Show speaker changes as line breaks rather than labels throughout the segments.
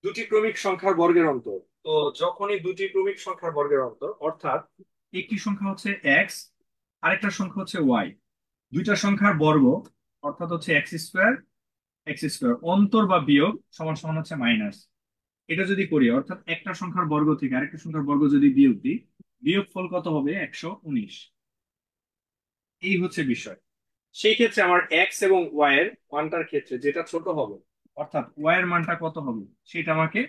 দুটি ক্রমিক সংখ্যার বর্গের অন্তর। তো যখনই দুটি ক্রমিক সংখ্যার বর্গের অন্তর, অর্থাৎ একটি সংখ্যা হচ্ছে এক্স, আরেকটা সংখ্যা হচ্ছে ওয়াই, দুইটা সংখ্যার বর্গ অর্থাৎ হচ্ছে এক্স স্কোয়ার অন্তর বা বিয়োগ সমান সমান হচ্ছে মাইনাস। এটা যদি করি অর্থাৎ একটা সংখ্যার বর্গ থেকে আরেকটা সংখ্যার বর্গ যদি বিয়োগ দিই, বিয়োগ ফল কত হবে? 119। এই হচ্ছে বিষয়। সেই ক্ষেত্রে আমার এক্স এবং ওয়াই এর মানটার ক্ষেত্রে যেটা ছোট হবে, অর্থাৎ ওয়াই এর মানটা কত হবে সেটা আমাকে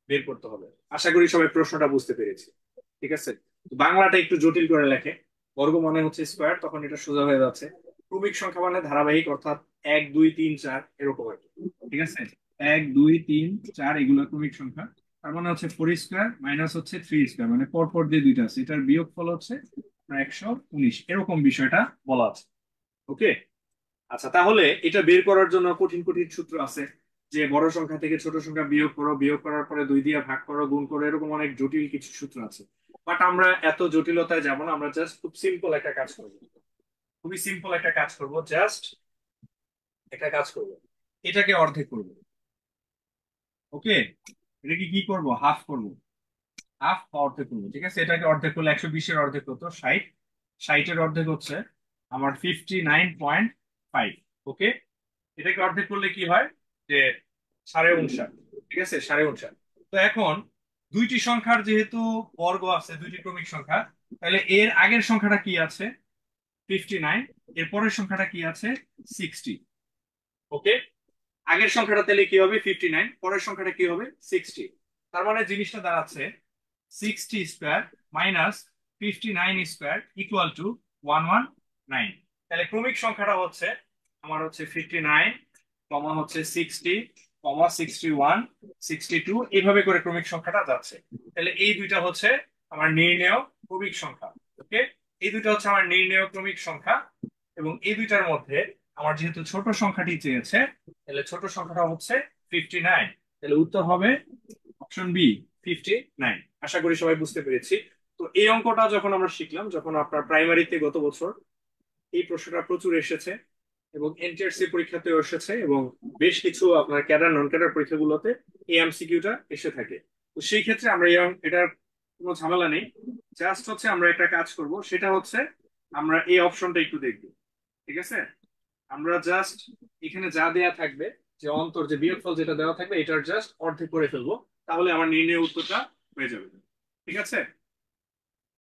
বের করতে হবে। আশা করি সবাই প্রশ্নটা বুঝতে পেরেছি। ঠিক আছে, বাংলাটা একটু জটিল করে লেখে। বর্গ মানে হচ্ছে স্কোয়ার, তখন এটা সোজা হয়ে যাচ্ছে। ক্রমিক সংখ্যা মানে ধারাবাহিক, অর্থাৎ 1 2 3 4 এরকম আর কি। ঠিক আছে, 1 2 3 4 এগুলো ক্রমিক সংখ্যা। তার মানে হচ্ছে 4 স্কোয়ার মাইনাস হচ্ছে 3 স্কোয়ার, মানে পর পর দিয়ে দুইটা আছে, এটার বিয়োগ ফল হচ্ছে 119। এরকম বিষয়টা বলা আছে। ওকে। আচ্ছা, তাহলে এটা বের করার জন্য কঠিন কঠিন সূত্র আছে, যে বড় সংখ্যা থেকে ছোট সংখ্যা বিয়োগ করো, বিয়োগ করার পরে 2 দিয়ে ভাগ করো, গুণ করো, এরকম অনেক জটিল কিছু সূত্র আছে। বাট আমরা এত জটিলতায় যাব না, আমরা জাস্ট খুব সিম্পল একটা কাজ করব। খুবই সিম্পল একটা কাজ করব, জাস্ট একটা কাজ করব, এটাকে অর্ধেক করব। ওকে, এটাকে কি করব? হাফ করব। হাফ বা অর্ধেক করবো। ঠিক আছে, এটাকে অর্ধেক করলে 120-এর অর্ধেক কত? 60। 60-এর অর্ধেক হচ্ছে আমার 59.5। ওকে, এটাকে অর্ধেক করলে কি হয়? যে 59.5। ঠিক আছে, 59.5। তো এখন দুইটি সংখ্যার যেহেতু বর্গ আছে, দুইটি ক্রমিক সংখ্যা, তাহলে এর আগের সংখ্যাটা কি আছে? 59। এর পরের সংখ্যাটা কি আছে? 60। ওকে, আগের সংখ্যাটা তাহলে কি হবে? 59। পরের সংখ্যাটা কি হবে? 60। তার মানে জিনিসটা দাঁড়াচ্ছে 60 square minus 59 square equal to 119। তাহলে ক্রমিক সংখ্যাটা হচ্ছে আমার হচ্ছে 59 কমা হচ্ছে 60 কমা 61 62, এইভাবে করে ক্রমিক সংখ্যাটা যাচ্ছে। তাহলে এই দুইটা হচ্ছে আমার নির্ণেয় ক্রমিক সংখ্যা। ওকে, এই দুইটা হচ্ছে আমার নির্ণেয় ক্রমিক সংখ্যা। এবং এই দুইটার মধ্যে আমার যেহেতু ছোট সংখ্যাটি চেয়েছে, তাহলে ছোট সংখ্যাটা হচ্ছে 59। তাহলে উত্তর হবে অপশন বি, 59। আশা করি সবাই বুঝতে পেরেছি। তো এই অঙ্কটা যখন আমরা শিখলাম, যখন আপনার প্রাইমারিতে গত বছর, এই প্রশ্নটা প্রচুর এসেছে এবং এনটিআরসি পরীক্ষাতেও এসেছে, এবং বেশ কিছু আপনার ক্যাডার নন ক্যাডার পরীক্ষাগুলোতে এই এমসিকিউটা এসে থাকে। তো সেই ক্ষেত্রে আমরা এটার কোনো ঝামেলা নেই। জাস্ট হচ্ছে আমরা একটা কাজ করব, সেটা হচ্ছে আমরা এই অপশনটা একটু দেখব। ঠিক আছে, আমরা জাস্ট এখানে যা দেয়া থাকবে, যে অন্তর যে বিয়োগফল যেটা দেওয়া থাকবে, এটার জাস্ট অর্ধেক করে ফেলবো, তাহলে আমার নির্ণয় উত্তরটা হয়ে যাবে। ঠিক আছে।